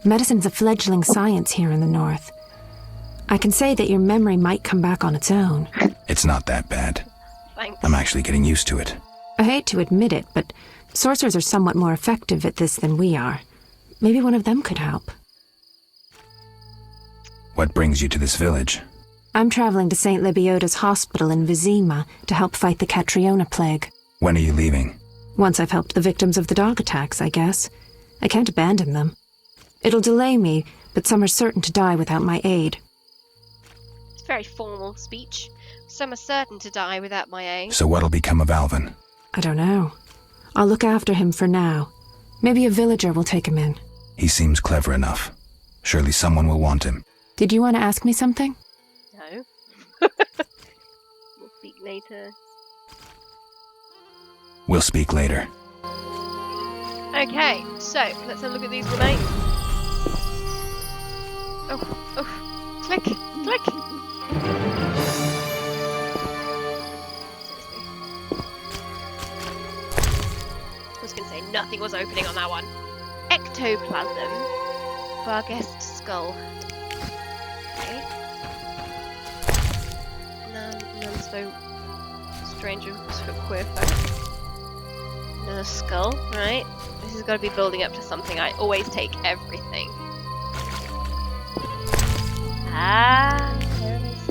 Medicine's a fledgling science here in the north. I can say that your memory might come back on its own. It's not that bad. Thanks. I'm actually getting used to it. I hate to admit it, but sorcerers are somewhat more effective at this than we are. Maybe one of them could help. What brings you to this village? I'm traveling to St. Lebioda's hospital in Vizima to help fight the Catriona plague. When are you leaving? Once I've helped the victims of the dog attacks, I guess. I can't abandon them. It'll delay me, but some are certain to die without my aid. It's a very formal speech. Some are certain to die without my aid. So what'll become of Alvin? I don't know. I'll look after him for now. Maybe a villager will take him in. He seems clever enough. Surely someone will want him. Did you want to ask me something? No. We'll speak later. We'll speak later. Okay, so let's have a look at these remains. Oh, click, click. I was going to say nothing was opening on that one. Ectoplasm, Barghest skull. Okay. None so strange of queer folk. Another skull, right? This has got to be building up to something. I always take everything. Ah, there it is.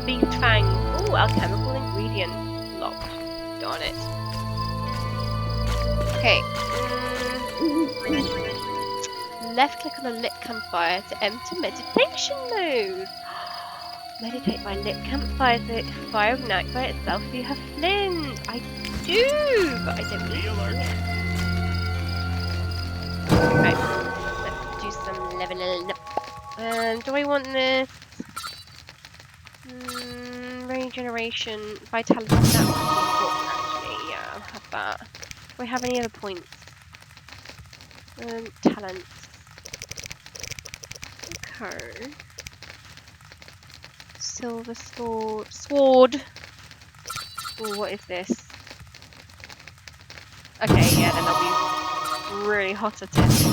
Beast fang. Ooh, alchemical ingredient locked. Darn it. Okay. Left click on a lit campfire to enter meditation mode. Meditate by lit campfire. The fire ignites by itself if you have flint. I do, but I don't need it. Right, let's do some leveling up. Do I want this? Regeneration, vitality. That would be important, actually. Yeah, I'll have that. Do I have any other points? Talents. Okay. Silver sword. Ooh, what is this? Okay, yeah, then I'll be really hot at it.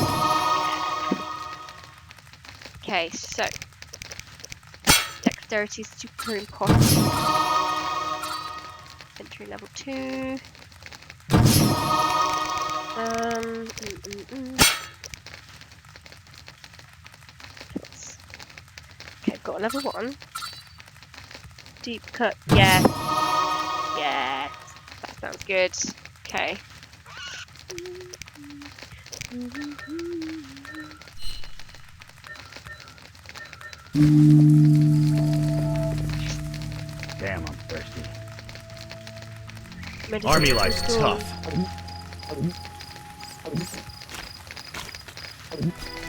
Okay, so dexterity is super important. Entry level 2. Okay, I've got a level 1. Deep cut, yes. Yes. That sounds good. Okay. Damn, I'm thirsty. Medicine Army life's store. tough.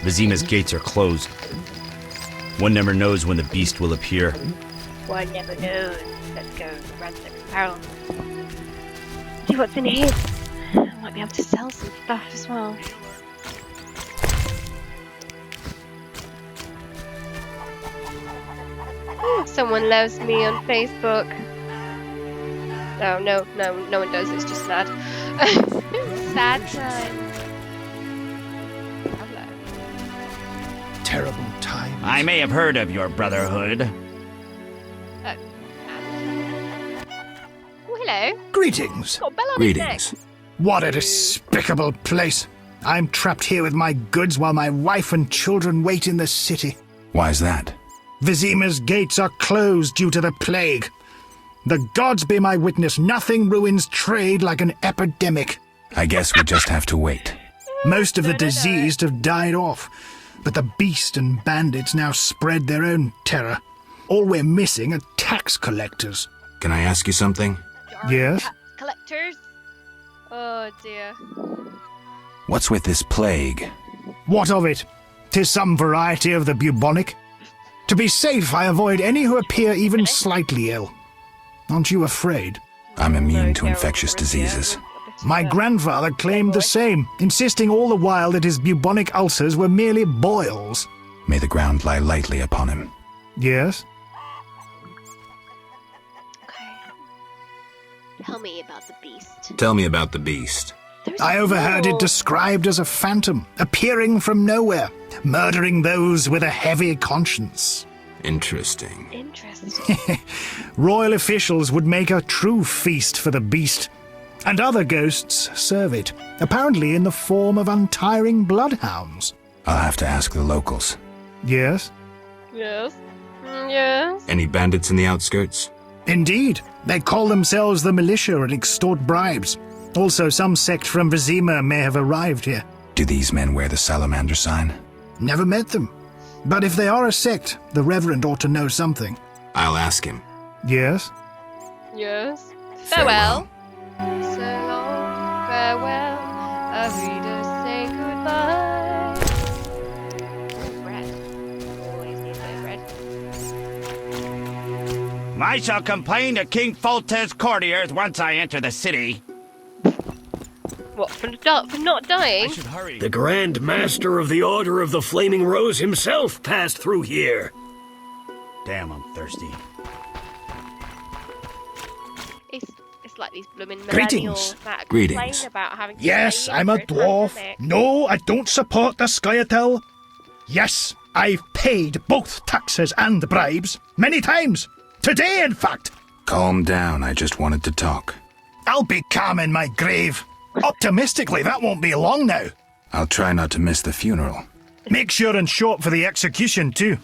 Vizima's gates are closed. One never knows when the beast will appear. One never knows. Let's go ransack the barrel. See what's in here. I might be able to sell some stuff as well. Someone loves me on Facebook. Oh, no one does. It's just sad. Sad times. Hello. Terrible time. I may have heard of your brotherhood. Oh, hello. Greetings. Got a bell on his neck. What a despicable place. I'm trapped here with my goods while my wife and children wait in the city. Why's that? Vizima's gates are closed due to the plague. The gods be my witness, nothing ruins trade like an epidemic. I guess we just have to wait. Most of the diseased have died off, but the beast and bandits now spread their own terror. All we're missing are tax collectors. Can I ask you something? Yes? Tax collectors? Oh dear. What's with this plague? What of it? 'Tis some variety of the bubonic. To be safe, I avoid any who appear even slightly ill. Aren't you afraid? I'm immune to infectious diseases. My grandfather claimed the same, insisting all the while that his bubonic ulcers were merely boils. May the ground lie lightly upon him. Yes? Okay. Tell me about the beast. Tell me about the beast. I overheard it described as a phantom, appearing from nowhere, murdering those with a heavy conscience. Interesting. Interesting. Royal officials would make a true feast for the beast, and other ghosts serve it, apparently in the form of untiring bloodhounds. I'll have to ask the locals. Yes? Yes. Yes. Any bandits in the outskirts? Indeed. They call themselves the militia and extort bribes. Also, some sect from Vizima may have arrived here. Do these men wear the salamander sign? Never met them. But if they are a sect, the Reverend ought to know something. I'll ask him. Yes? Yes. Farewell. So long, farewell. Auf Wiedersehen, goodbye. I shall complain to King Foltest's courtiers once I enter the city. What, for not dying? The Grand Master of the Order of the Flaming Rose himself passed through here. Damn, I'm thirsty. It's like these blooming Greetings. millennials that Greetings. complain about having to Yes, pay I'm a for dwarf. pandemic. No, I don't support the Scoia'tael. Yes, I've paid both taxes and bribes many times. Today, in fact. Calm down, I just wanted to talk. I'll be calm in my grave. Optimistically, that won't be long now. I'll try not to miss the funeral. Make sure and show up for the execution, too.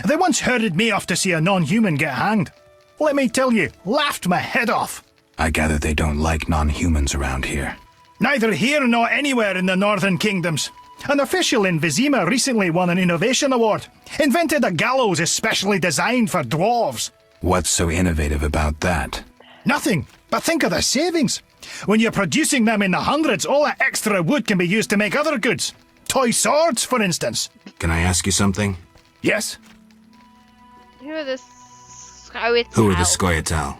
They once herded me off to see a non-human get hanged. Let me tell you, laughed my head off. I gather they don't like non-humans around here. Neither here nor anywhere in the Northern Kingdoms. An official in Vizima recently won an innovation award. Invented a gallows especially designed for dwarves. What's so innovative about that? Nothing, but think of the savings. When you're producing them in the hundreds, all that extra wood can be used to make other goods. Toy swords, for instance. Can I ask you something? Yes? Who are the Scoia'tael? Who are the Scoia'tael?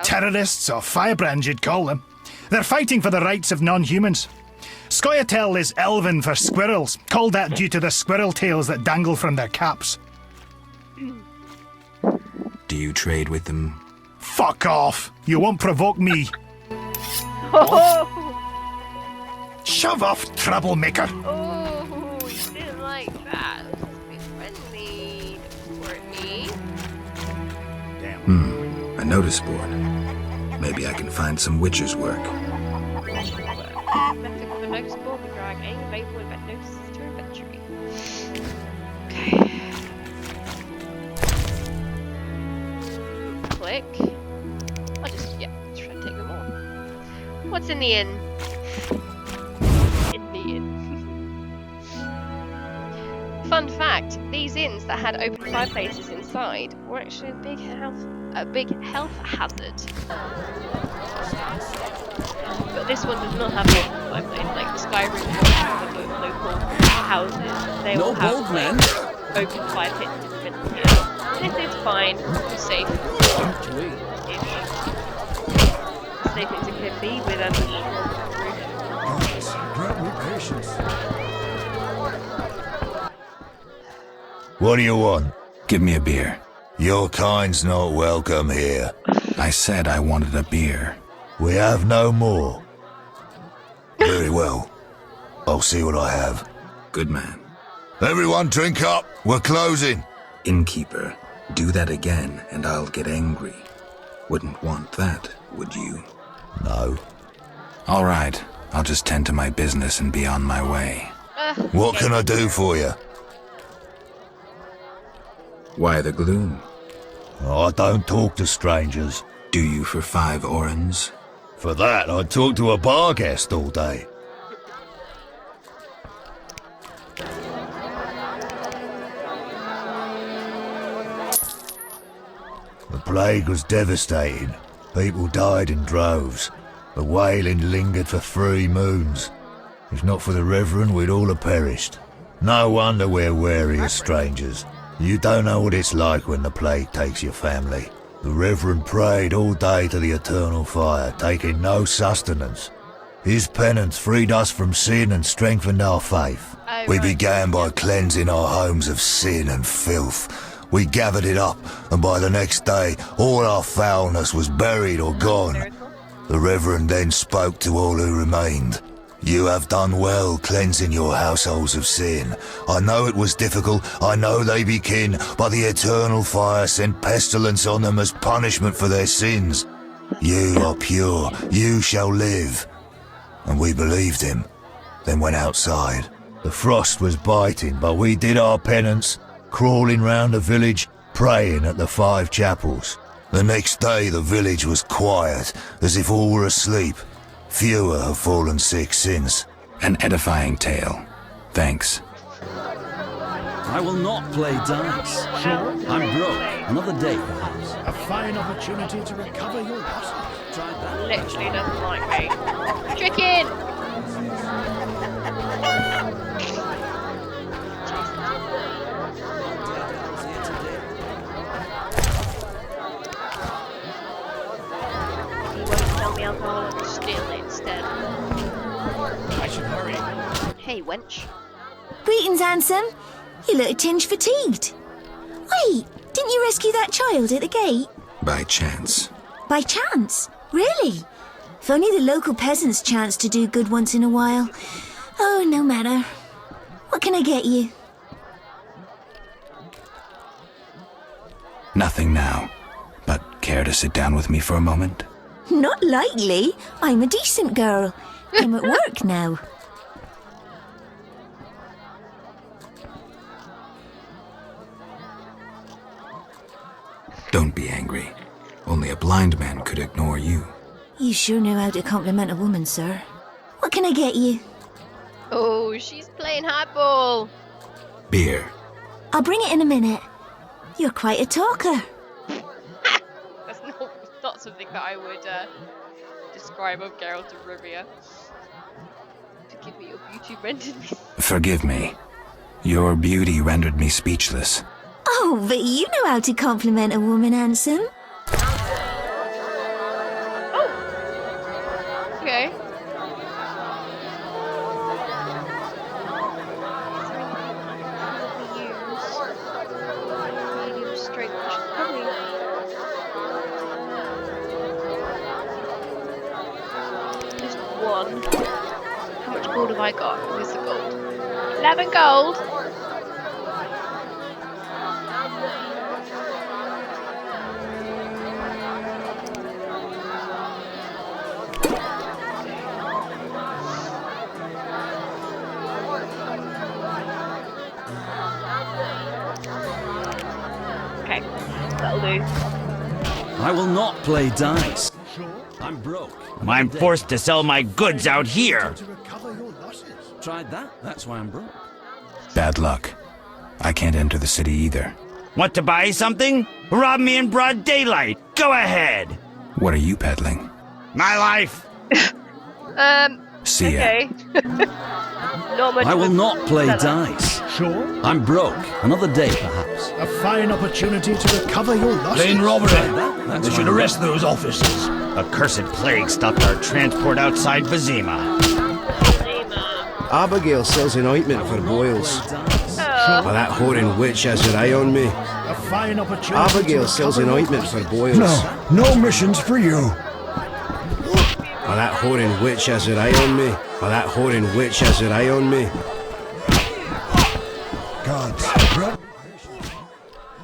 Terrorists or firebrands, you'd call them. They're fighting for the rights of non-humans. Scoia'tael is Elven for squirrels, called that due to the squirrel tails that dangle from their caps. Do you trade with them? Fuck off! You won't provoke me. Shove off, troublemaker. Oh, you didn't like that. Let's be friendly, Courtney. A notice board. Maybe I can find some witcher's work. Method of a notice board will drag any available event notices to inventory. Okay. Click. I'll just, try and take them all. What's in the inn? In the inn. Fun fact, these inns that had open fireplaces inside were actually a big health hazard. But this one does not have an open fireplace like the Skyrim or the local houses. They all have open fire pits in the middle. This is fine. It's safe. Safe as it can be with a What do you want? Give me a beer. Your kind's not welcome here. I said I wanted a beer. We have no more. Very well. I'll see what I have. Good man. Everyone drink up. We're closing. Innkeeper, do that again and I'll get angry. Wouldn't want that, would you? No. All right. I'll just tend to my business and be on my way. What can I do for you? Why the gloom? I don't talk to strangers. Do you for 5 orens? For that, I'd talk to a bar guest all day. The plague was devastating. People died in droves. The wailing lingered for 3 moons. If not for the Reverend, we'd all have perished. No wonder we're wary of strangers. You don't know what it's like when the plague takes your family. The Reverend prayed all day to the eternal fire, taking no sustenance. His penance freed us from sin and strengthened our faith. We began by cleansing our homes of sin and filth. We gathered it up, and by the next day, all our foulness was buried or gone. The Reverend then spoke to all who remained. You have done well cleansing your households of sin. I know it was difficult, I know they be kin, but the eternal fire sent pestilence on them as punishment for their sins. You are pure, you shall live. And we believed him, then went outside. The frost was biting, but we did our penance, crawling round the village, praying at the 5 chapels. The next day the village was quiet, as if all were asleep. Fewer have fallen sick since. An edifying tale. Thanks. I will not play dice. I'm broke. Another day, perhaps. A fine opportunity to recover your lost. Literally doesn't like me. Chicken! the alcohol and just steal it instead. I should hurry. Hey, wench. Greetings, handsome. You look a tinge fatigued. Wait, didn't you rescue that child at the gate? By chance. By chance? Really? If only the local peasants chanced to do good once in a while. Oh, no matter. What can I get you? Nothing now. But care to sit down with me for a moment? Not likely. I'm a decent girl. I'm at work now. Don't be angry. Only a blind man could ignore you. You sure know how to compliment a woman, sir. What can I get you? Oh, she's playing hardball. Beer. I'll bring it in a minute. You're quite a talker. That's not something that I would describe of Geralt of Rivia. Forgive me, your beauty rendered me. Forgive me. Your beauty rendered me speechless. Oh, but you know how to compliment a woman, handsome. Oh! Okay. Just one. How much gold have I got? Where's the gold? 11 gold! Okay, that'll do. I will not play dice. I'm broke. I'm forced to sell my goods out here. Tried that? That's why I'm broke. Bad luck. I can't enter the city either. Want to buy something? Rob me in broad daylight. Go ahead. What are you peddling? My life. See ya. Okay. Not much I will of a not play seller. dice. Sure. I'm broke. Another day, perhaps. A fine opportunity to recover your losses. Plain robbery. That's They should why- arrest those officers. A cursed plague stopped our transport outside Vizima. Abigail sells an ointment for boils. Oh. Well, that whoring witch has her eye on me. A fine opportunity. Abigail to sells an recover your ointment for losses. boils. No missions for you. Well, that whoring witch has her eye on me. Well, that whoring witch has her eye on me.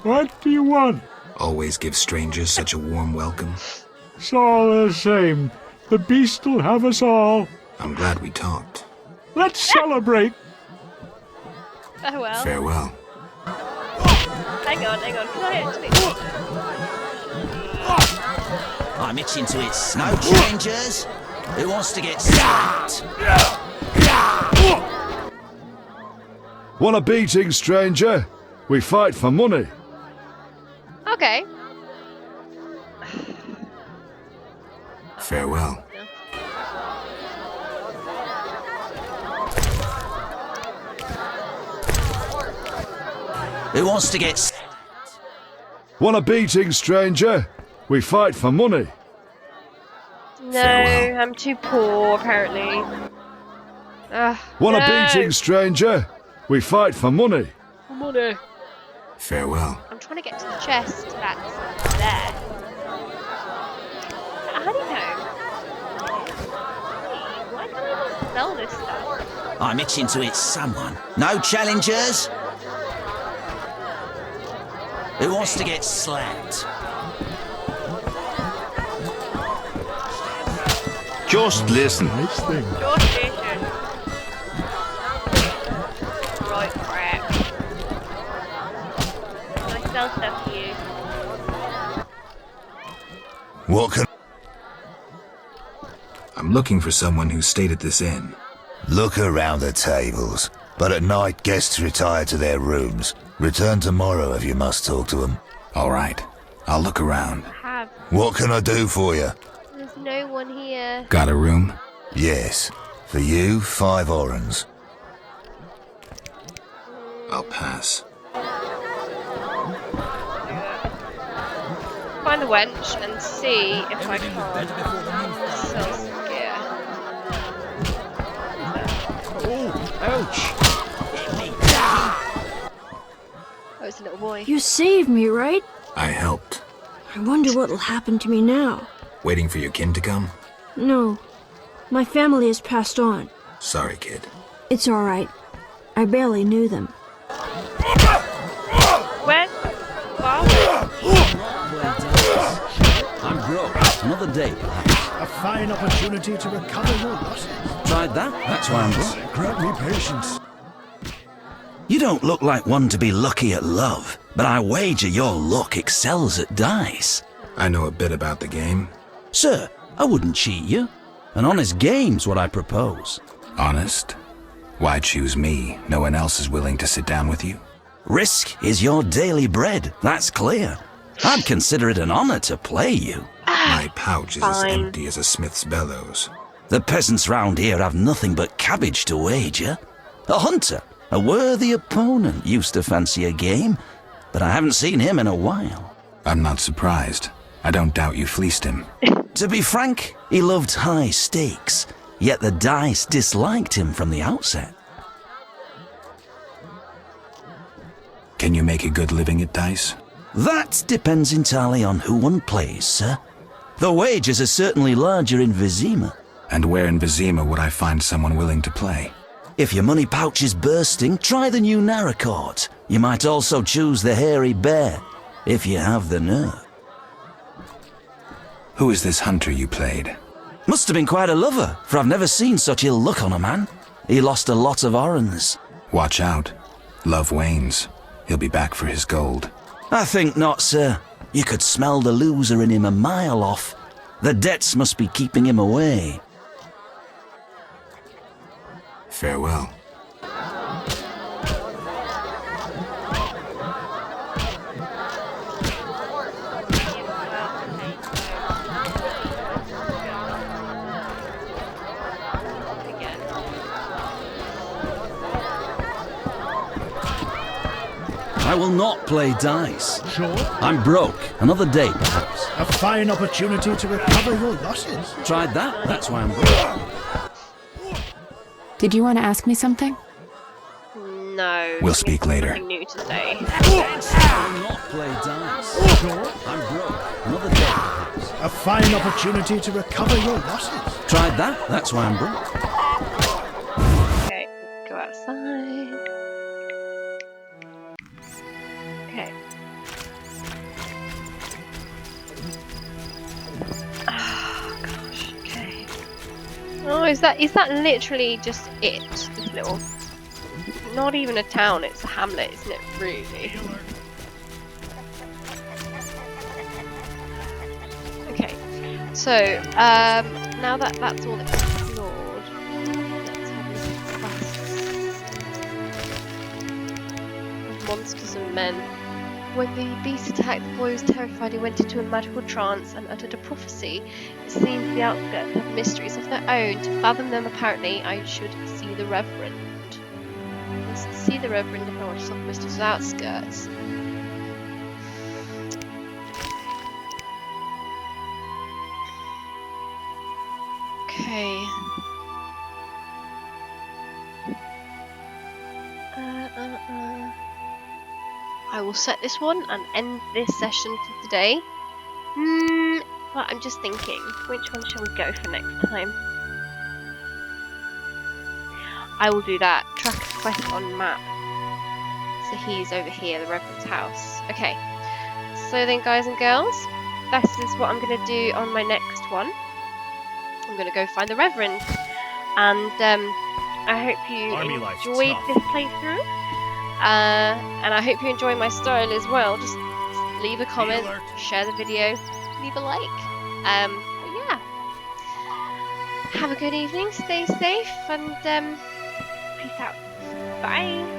What do you want? Always give strangers such a warm welcome. It's all the same. The beast will have us all. I'm glad we talked. Let's celebrate. Farewell. Farewell. Hang on. Can I actually... I'm itching to it. No challengers? Who wants to get slapped? Want a beating, stranger? We fight for money. Okay. Farewell. Who wants to get Want a beating, stranger? We fight for money. No, I'm too poor, apparently. Want no. a beating, stranger? We fight for money. Money. Farewell. I'm trying to get to the chest that's there. How do you know? Hey, why can't I not sell this stuff? I'm itching to hit someone. No challengers? Who wants to get slapped? Just listen. Nice thing. Your station. Right, crap. Can I sell stuff to you? What can... I'm looking for someone who stayed at this inn. Look around the tables, but at night guests retire to their rooms. Return tomorrow if you must talk to them. All right. I'll look around. Have. What can I do for you? There's no one here. Got a room? Yes. For you, 5 orens. I'll pass. 5 find the wench and see if I can't sell some gear. Ouch! Oh, it's a little boy. You saved me, right? I helped. I wonder what'll happen to me now. Waiting for your kin to come? No. My family has passed on. Sorry, kid. It's alright. I barely knew them. Where? I'm broke. Another day, perhaps. A fine opportunity to recover your losses. Tried that? That's why I'm broke. Grant me patience. You don't look like one to be lucky at love, but I wager your luck excels at dice. I know a bit about the game. Sir, I wouldn't cheat you. An honest game's what I propose. Honest? Why choose me? No one else is willing to sit down with you? Risk is your daily bread, that's clear. I'd consider it an honor to play you. My pouch is as empty as a smith's bellows. The peasants round here have nothing but cabbage to wager. A hunter, a worthy opponent, used to fancy a game, but I haven't seen him in a while. I'm not surprised. I don't doubt you fleeced him. To be frank, he loved high stakes, yet the dice disliked him from the outset. Can you make a good living at dice? That depends entirely on who one plays, sir. The wages are certainly larger in Vizima. And where in Vizima would I find someone willing to play? If your money pouch is bursting, try the new Narracourt. You might also choose the Hairy Bear, if you have the nerve. Who is this hunter you played? Must have been quite a lover, for I've never seen such ill luck on a man. He lost a lot of orans. Watch out. Love wanes. He'll be back for his gold. I think not, sir. You could smell the loser in him a mile off. The debts must be keeping him away. Farewell. I will not play dice. Sure. I'm broke. Another day, perhaps. A fine opportunity to recover your losses. Tried that? That's why I'm broke. Did you want to ask me something? No. We'll speak later. Something new to say. I will not play dice. Sure. I'm broke. Another day, perhaps. A fine opportunity to recover your losses. Tried that? That's why I'm broke. Okay, go outside. Okay. Oh gosh, okay. Oh, is that literally just it? This little, not even a town, it's a hamlet, isn't it, really? Okay, so, now that that's all explored, let's have a look at quests. Monsters and men. When the beast attacked, the boy was terrified. He went into a magical trance and uttered a prophecy. It seems the outskirts have mysteries of their own. To fathom them, apparently, I should see the Reverend. Let's see the Reverend if I want to solve mysteries outskirts. Okay. I will set this one and end this session for today. But I'm just thinking, which one shall we go for next time? I will do that. Track a quest on map. So he's over here, the Reverend's house. Okay. So then, guys and girls, this is what I'm going to do on my next one. I'm going to go find the Reverend. And I hope you enjoyed this playthrough. And I hope you enjoy my style as well. Just leave a comment, share the video, leave a like. But yeah. Have a good evening, stay safe, and peace out. Bye.